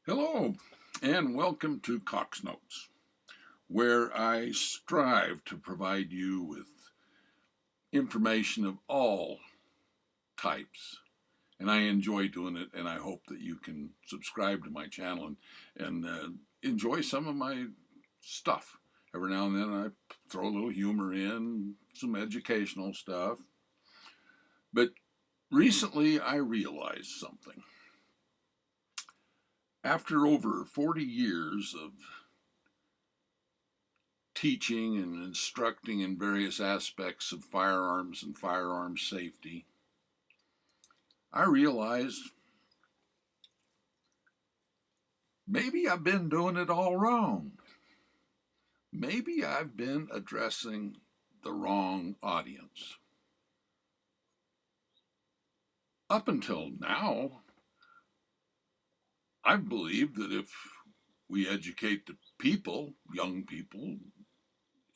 Hello, and welcome to Cox Notes, where I strive to provide you with information of all types. And I enjoy doing it, and I hope that you can subscribe to my channel and enjoy some of my stuff. Every now and then I throw a little humor in, some educational stuff. But recently I realized something. After over 40 years of teaching and instructing in various aspects of firearms and firearms safety, I realized maybe I've been doing it all wrong. Maybe I've been addressing the wrong audience. Up until now, I've believed that if we educate the people, young people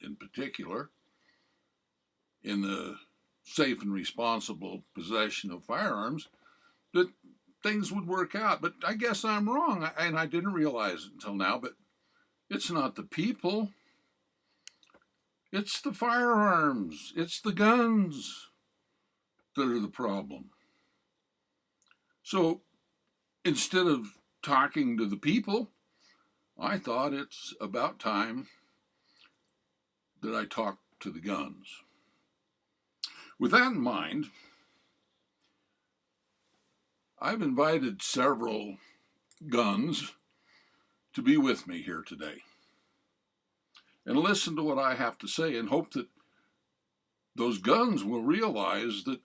in particular, in the safe and responsible possession of firearms, that things would work out. But I guess I'm wrong, and I didn't realize it until now, but it's not the people. It's the firearms. It's the guns that are the problem. So instead of talking to the people, I thought it's about time that I talk to the guns. With that in mind, I've invited several guns to be with me here today and listen to what I have to say and hope that those guns will realize that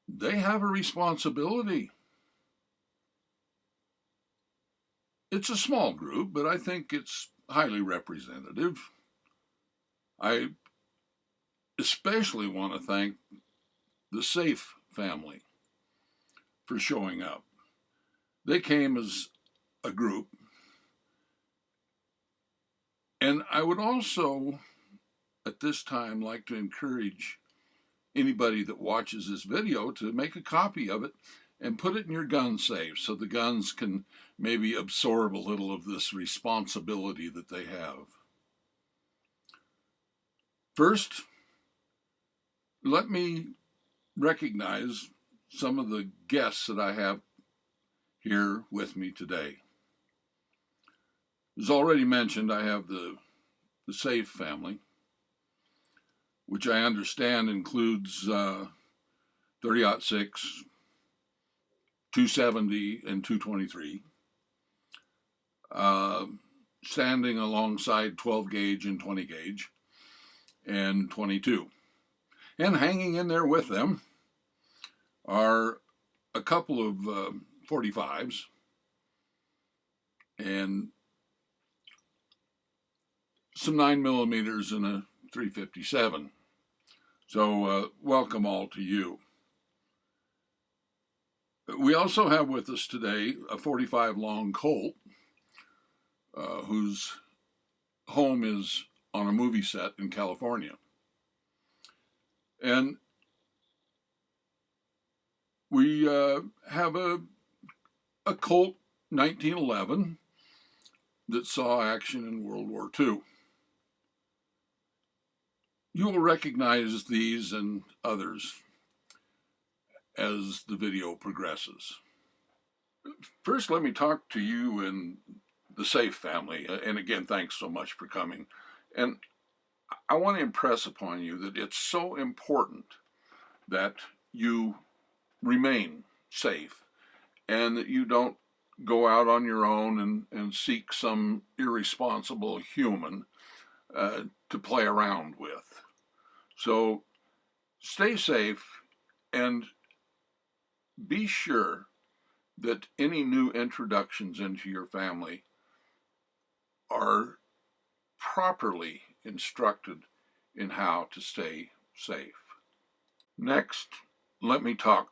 they have a responsibility. It's a small group, but I think it's highly representative. I especially want to thank the SAFE family for showing up. They came as a group. And I would also, at this time, like to encourage anybody that watches this video to make a copy of it and put it in your gun safe so the guns can maybe absorb a little of this responsibility that they have. First, let me recognize some of the guests that I have here with me today. As already mentioned, I have the SAFE family, which I understand includes 30-06, 270, and 223, standing alongside 12 gauge and 20 gauge and 22. And hanging in there with them are a couple of 45s and some 9mm and a 357. So welcome all to you. We also have with us today a 45 long Colt, whose home is on a movie set in California. And we have a Colt 1911 that saw action in World War II. You will recognize these and others as the video progresses. First, let me talk to you and the SAFE family. And again, thanks so much for coming. And I want to impress upon you that it's so important that you remain safe and that you don't go out on your own and seek some irresponsible human to play around with. So stay safe and be sure that any new introductions into your family are properly instructed in how to stay safe. Next, let me talk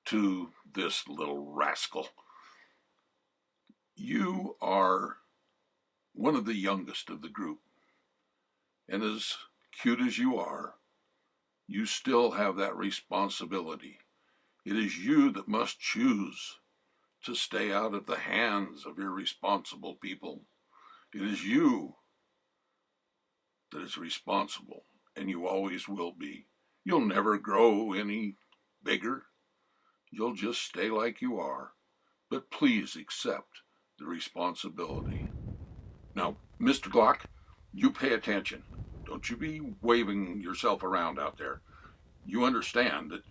to this little rascal. You are one of the youngest of the group, and as cute as you are, you still have that responsibility. It is you that must choose to stay out of the hands of irresponsible people. It is you that is responsible, and you always will be. You'll never grow any bigger. You'll just stay like you are. But please accept the responsibility. Now, Mr. Glock, you pay attention. Don't you be waving yourself around out there. You understand that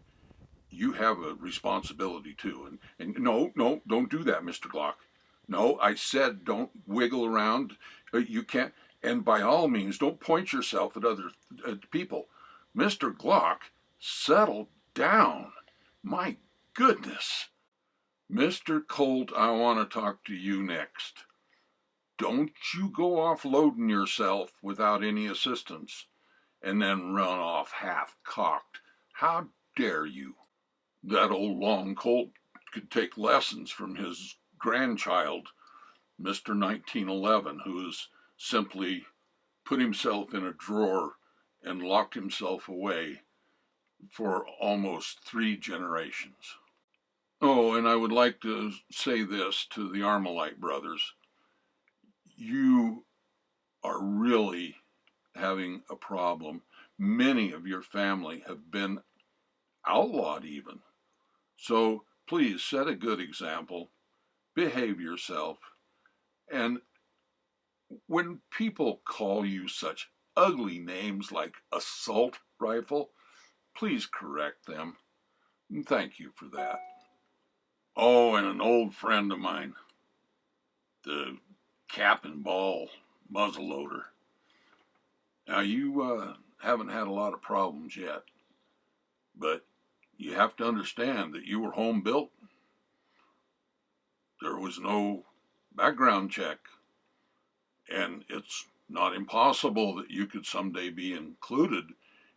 you have a responsibility too. And no, no, don't do that, Mr. Glock. No, I said don't wiggle around. You can't. And by all means, don't point yourself at other people. Mr. Glock, settle down. My goodness. Mr. Colt, I want to talk to you next. Don't you go off loading yourself without any assistance and then run off half-cocked. How dare you? That old long Colt could take lessons from his grandchild, Mr. 1911, who has simply put himself in a drawer and locked himself away for almost 3 generations. Oh, and I would like to say this to the Armalite brothers. You are really having a problem. Many of your family have been outlawed even. So please set a good example, behave yourself, and when people call you such ugly names like assault rifle, please correct them. And thank you for that. Oh, and an old friend of mine, the cap and ball muzzleloader. Now, you haven't had a lot of problems yet, but you have to understand that you were home built. There was no background check, and it's not impossible that you could someday be included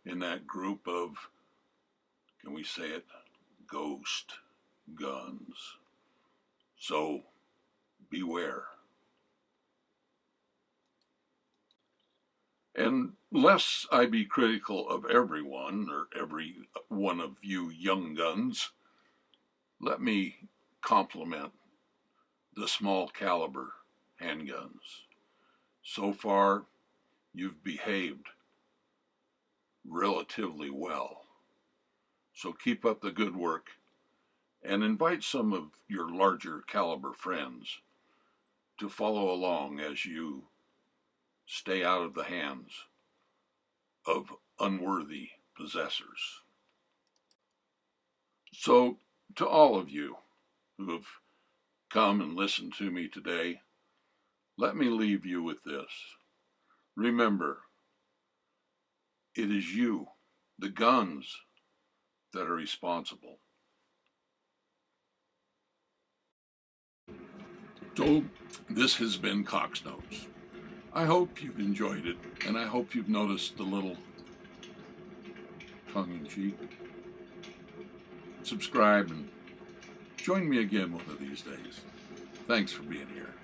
in that group of, can we say it, ghost guns. So beware. And lest I be critical of everyone or every one of you young guns, let me compliment the small caliber handguns. So far, you've behaved relatively well. So keep up the good work and invite some of your larger caliber friends to follow along as you stay out of the hands of unworthy possessors. So, to all of you who have come and listened to me today, let me leave you with this. Remember, it is you, the guns, that are responsible. So, this has been Cox Notes. I hope you've enjoyed it, and I hope you've noticed the little tongue-in-cheek. Subscribe and join me again one of these days. Thanks for being here.